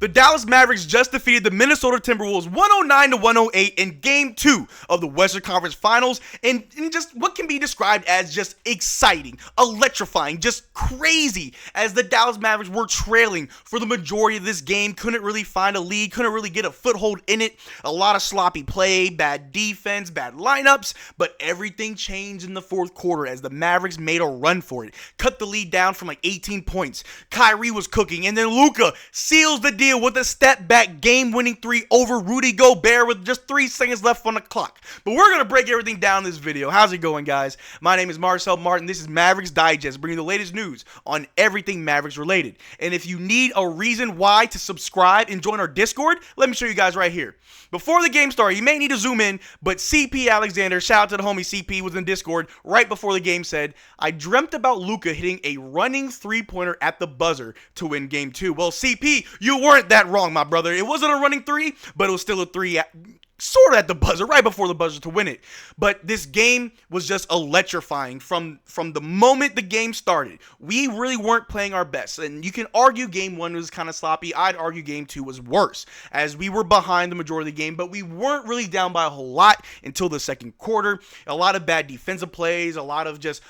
The Dallas Mavericks just defeated the Minnesota Timberwolves 109-108 in Game 2 of the Western Conference Finals, and just what can be described as just exciting, electrifying, just crazy, as the Dallas Mavericks were trailing for the majority of this game, couldn't really find a lead, couldn't really get a foothold in it, a lot of sloppy play, bad defense, bad lineups, but everything changed in the fourth quarter as the Mavericks made a run for it, cut the lead down from like 18 points. Kyrie was cooking, and then Luka seals the deal with a step-back game-winning three over Rudy Gobert with just 3 seconds left on the clock. But we're going to break everything down in this video. How's it going, guys? My name is Marcel Martin. This is Mavs Digest, bringing the latest news on everything Mavericks related. And if you need a reason why to subscribe and join our Discord, let me show you guys right here. Before the game started, you may need to zoom in, but CP Alexander, shout out to the homie CP, was in Discord right before the game, said, "I dreamt about Luka hitting a running three-pointer at the buzzer to win Game 2. Well, CP, you weren't that wrong, my brother. It wasn't a running three, but it was still a three sort of at the buzzer, right before the buzzer to win it. But this game was just electrifying from the moment the game started. We really weren't playing our best. And you can argue Game 1 was kind of sloppy. I'd argue Game 2 was worse, as we were behind the majority of the game, but we weren't really down by a whole lot until the second quarter. A lot of bad defensive plays, a lot of just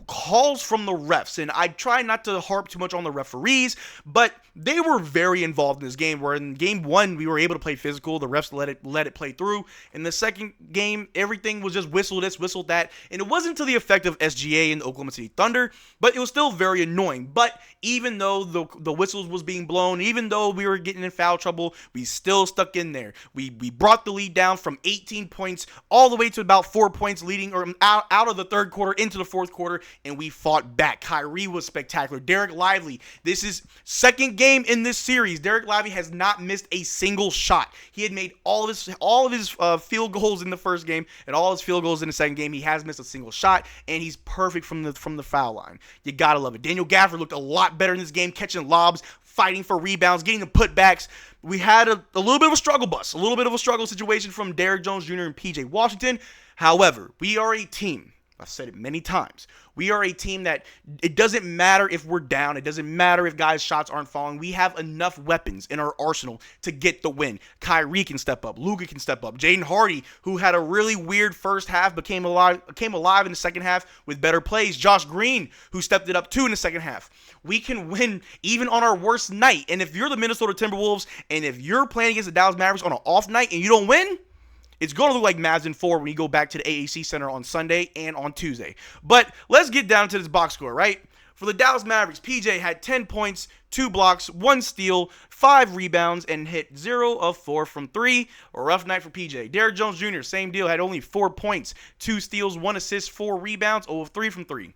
calls from the refs. And I try not to harp too much on the referees, but they were very involved in this game, where in Game 1, we were able to play physical. The refs let it play through. In the second game, everything was just whistle this, whistle that, and it wasn't to the effect of SGA and the Oklahoma City Thunder, but it was still very annoying. But even though the whistles was being blown, even though we were getting in foul trouble, we still stuck in there. We brought the lead down from 18 points all the way to about 4 points leading, or out of the third quarter into the fourth quarter, and we fought back. Kyrie was spectacular. Derrick Lively, this is second game in this series. Derrick Lively has not missed a single shot. He had made all of his field goals in the first game and all his field goals in the second game. He has missed a single shot, and he's perfect from the foul line. You gotta love it. Daniel Gafford looked a lot better in this game, catching lobs, fighting for rebounds, getting the putbacks. We had a little bit of a struggle bus, a little bit of a struggle situation from Derrick Jones Jr. and PJ Washington. However, we are a team. I've said it many times. We are a team that it doesn't matter if we're down. It doesn't matter if guys' shots aren't falling. We have enough weapons in our arsenal to get the win. Kyrie can step up. Luka can step up. Jaden Hardy, who had a really weird first half, came alive in the second half with better plays. Josh Green, who stepped it up too in the second half. We can win even on our worst night. And if you're the Minnesota Timberwolves, and if you're playing against the Dallas Mavericks on an off night and you don't win, it's going to look like Mavs in 4 when you go back to the AAC Center on Sunday and on Tuesday. But let's get down to this box score, right? For the Dallas Mavericks, PJ had 10 points, 2 blocks, 1 steal, 5 rebounds, and hit 0 of 4 from 3. A rough night for PJ. Derrick Jones Jr., same deal, had only 4 points, 2 steals, 1 assist, 4 rebounds, 0 of 3 from 3.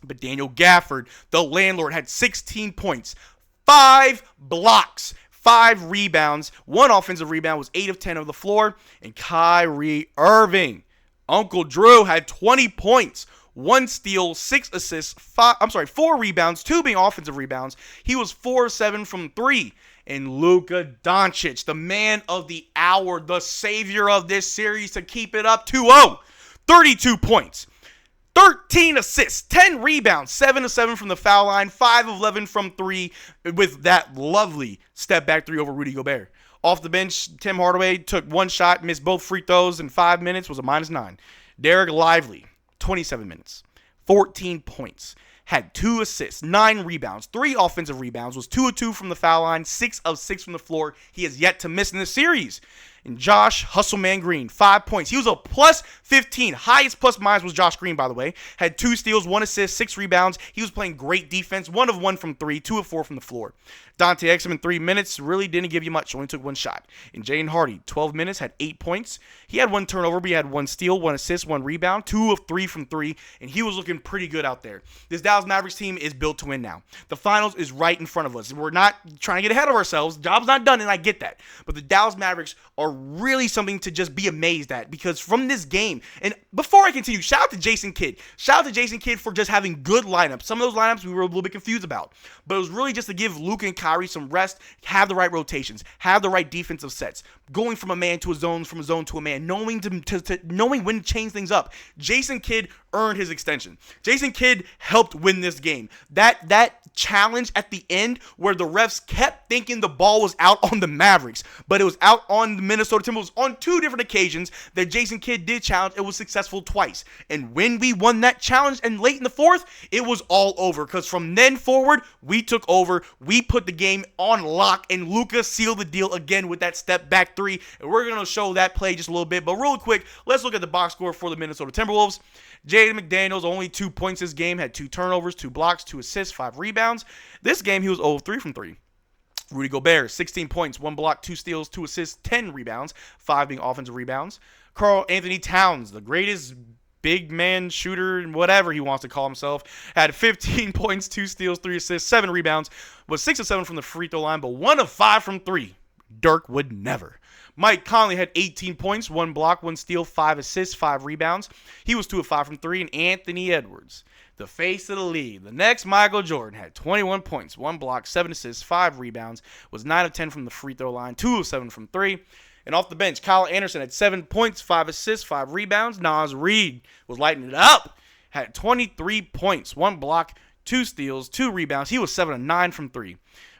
But Daniel Gafford, the landlord, had 16 points, 5 blocks, 5 rebounds, 1 offensive rebound, was 8 of 10 on the floor. And Kyrie Irving, Uncle Drew, had 20 points, 1 steal, 6 assists, 4 rebounds, 2 being offensive rebounds. He was 4 of 7 from 3. And Luka Doncic, the man of the hour, the savior of this series, to keep it up 2-0, 32 points. 13 assists, 10 rebounds, 7 of 7 from the foul line, 5 of 11 from 3 with that lovely step back 3 over Rudy Gobert. Off the bench, Tim Hardaway took 1 shot, missed both free throws in 5 minutes, was a -9. Derrick Lively, 27 minutes, 14 points, had 2 assists, 9 rebounds, 3 offensive rebounds, was 2 of 2 from the foul line, 6 of 6 from the floor. He has yet to miss in this series. And Josh Hustleman Green, 5 points. He was a plus 15. Highest plus minus was Josh Green, by the way. Had 2 steals, 1 assist, 6 rebounds. He was playing great defense. 1 of 1 from 3, 2 of 4 from the floor. Dante Exum in 3 minutes really didn't give you much. Only took 1 shot. And Jaden Hardy, 12 minutes, had 8 points. He had 1 turnover, but he had 1 steal, 1 assist, 1 rebound, 2 of 3 from 3. And he was looking pretty good out there. This Dallas Mavericks team is built to win now. The finals is right in front of us. We're not trying to get ahead of ourselves. Job's not done, and I get that. But the Dallas Mavericks are really something to just be amazed at, because from this game, and before I continue, shout out to Jason Kidd. Shout out to Jason Kidd for just having good lineups. Some of those lineups we were a little bit confused about, but it was really just to give Luka and Kyrie some rest, have the right rotations, have the right defensive sets, going from a man to a zone, from a zone to a man, knowing knowing when to change things up. Jason Kidd earned his extension. Jason Kidd helped win this game. That challenge at the end where the refs kept thinking the ball was out on the Mavericks, but it was out on the Minnesota Timberwolves on 2 different occasions that Jason Kidd did challenge. It was successful twice. And when we won that challenge and late in the fourth, it was all over, because from then forward, we took over. We put the game on lock, and Luka sealed the deal again with that step back 3. And we're going to show that play just a little bit. But real quick, let's look at the box score for the Minnesota Timberwolves. Jaden McDaniels, only 2 points this game, had 2 turnovers, 2 blocks, 2 assists, 5 rebounds. This game, he was 0-3 from 3. Rudy Gobert, 16 points, 1 block, 2 steals, 2 assists, 10 rebounds, 5 being offensive rebounds. Karl Anthony Towns, the greatest big man shooter, whatever he wants to call himself, had 15 points, 2 steals, 3 assists, 7 rebounds, was 6 of 7 from the free throw line, but 1 of 5 from 3. Dirk would never. Mike Conley had 18 points, 1 block, 1 steal, 5 assists, 5 rebounds. He was 2 of 5 from 3. And Anthony Edwards, the face of the league, the next Michael Jordan, had 21 points, 1 block, 7 assists, 5 rebounds, was 9 of 10 from the free throw line, 2 of 7 from 3. And off the bench, Kyle Anderson had 7 points, 5 assists, 5 rebounds. Nas Reed was lighting it up, had 23 points, 1 block, 2 steals, 2 rebounds. He was 7 of 9 from 3.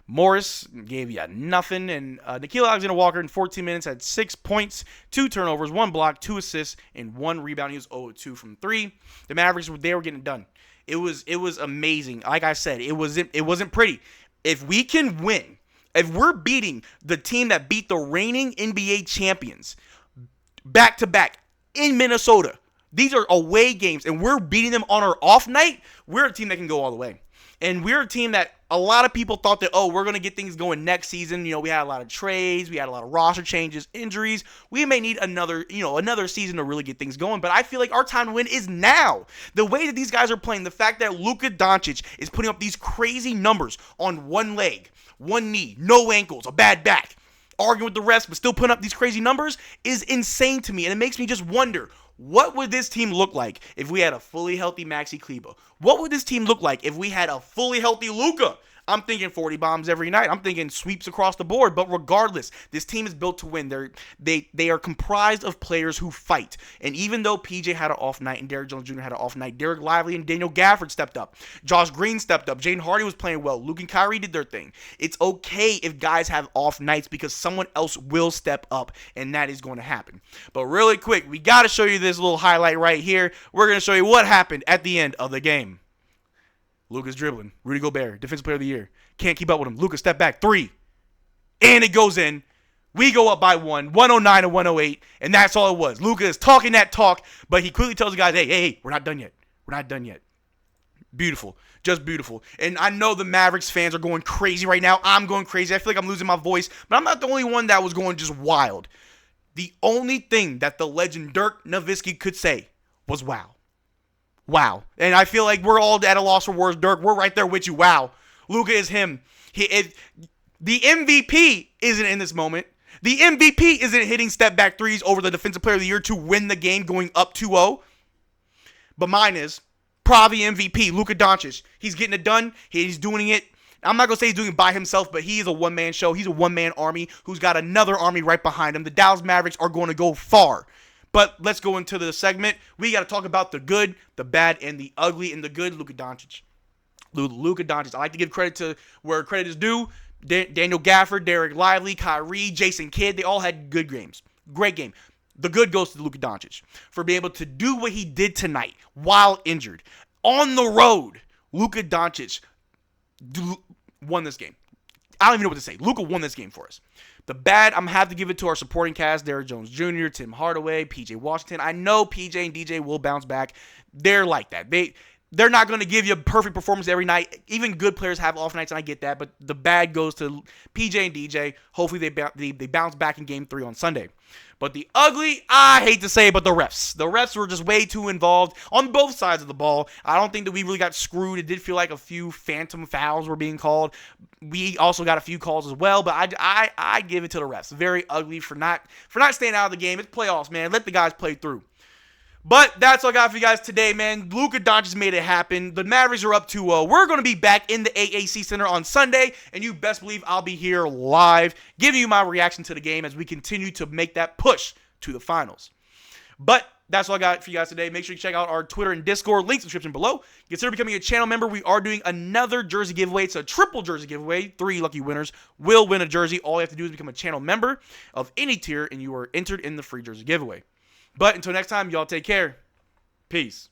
Morris gave you nothing, and Nickeil Alexander-Walker in 14 minutes had 6 points, 2 turnovers, 1 block, 2 assists, and 1 rebound. He was 0-2 from 3. The Mavericks, they were getting it done. It was amazing. Like I said, it wasn't pretty. If we can win, if we're beating the team that beat the reigning NBA champions back to back in Minnesota, these are away games, and we're beating them on our off night, we're a team that can go all the way. And we're a team that a lot of people thought that, oh, we're going to get things going next season. You know, we had a lot of trades. We had a lot of roster changes, injuries. We may need another season to really get things going. But I feel like our time to win is now. The way that these guys are playing, the fact that Luka Doncic is putting up these crazy numbers on 1 leg, 1 knee, no ankles, a bad back, arguing with the refs, but still putting up these crazy numbers is insane to me. And it makes me just wonder, what would this team look like if we had a fully healthy Maxi Kleber? What would this team look like if we had a fully healthy Luka? I'm thinking 40 bombs every night. I'm thinking sweeps across the board. But regardless, this team is built to win. They are comprised of players who fight. And even though PJ had an off night and Derrick Jones Jr. had an off night, Derrick Lively and Daniel Gafford stepped up. Josh Green stepped up. Jaden Hardy was playing well. Luke and Kyrie did their thing. It's okay if guys have off nights, because someone else will step up, and that is going to happen. But really quick, we got to show you this little highlight right here. We're going to show you what happened at the end of the game. Luka's dribbling. Rudy Gobert, Defensive Player of the Year. Can't keep up with him. Luka step back. 3. And it goes in. We go up by 109 to 108. And that's all it was. Luka is talking that talk, but he quickly tells the guys, hey, we're not done yet. We're not done yet. Beautiful. Just beautiful. And I know the Mavericks fans are going crazy right now. I'm going crazy. I feel like I'm losing my voice. But I'm not the only one that was going just wild. The only thing that the legend Dirk Nowitzki could say was wow. Wow. And I feel like we're all at a loss for words. Dirk, we're right there with you. Wow. Luka is him. The MVP isn't in this moment. The MVP isn't hitting step back threes over the Defensive Player of the Year to win the game going up 2-0. But mine is probably MVP, Luka Doncic. He's getting it done. He's doing it. I'm not going to say he's doing it by himself, but he is a one-man show. He's a one-man army who's got another army right behind him. The Dallas Mavericks are going to go far. But let's go into the segment. We got to talk about the good, the bad, and the ugly. And the good, Luka Doncic. Luka Doncic. I like to give credit to where credit is due. Daniel Gafford, Derrick Lively, Kyrie, Jason Kidd. They all had good games. Great game. The good goes to Luka Doncic for being able to do what he did tonight while injured. On the road, Luka Doncic won this game. I don't even know what to say. Luka won this game for us. The bad, I'm going to have to give it to our supporting cast, Derrick Jones Jr., Tim Hardaway, PJ Washington. I know PJ and DJ will bounce back. They're like that. they're not going to give you a perfect performance every night. Even good players have off nights, and I get that. But the bad goes to PJ and DJ. Hopefully they bounce back in Game 3 on Sunday. But the ugly, I hate to say it, but the refs. The refs were just way too involved on both sides of the ball. I don't think that we really got screwed. It did feel like a few phantom fouls were being called. We also got a few calls as well, but I give it to the refs. Very ugly for not staying out of the game. It's playoffs, man. Let the guys play through. But that's all I got for you guys today, man. Luka Doncic made it happen. The Mavericks are up 2-0. We're going to be back in the AAC Center on Sunday, and you best believe I'll be here live giving you my reaction to the game as we continue to make that push to the finals. But that's all I got for you guys today. Make sure you check out our Twitter and Discord. Link in the description below. Consider becoming a channel member. We are doing another jersey giveaway. It's a triple jersey giveaway. 3 lucky winners will win a jersey. All you have to do is become a channel member of any tier, and you are entered in the free jersey giveaway. But until next time, y'all take care. Peace.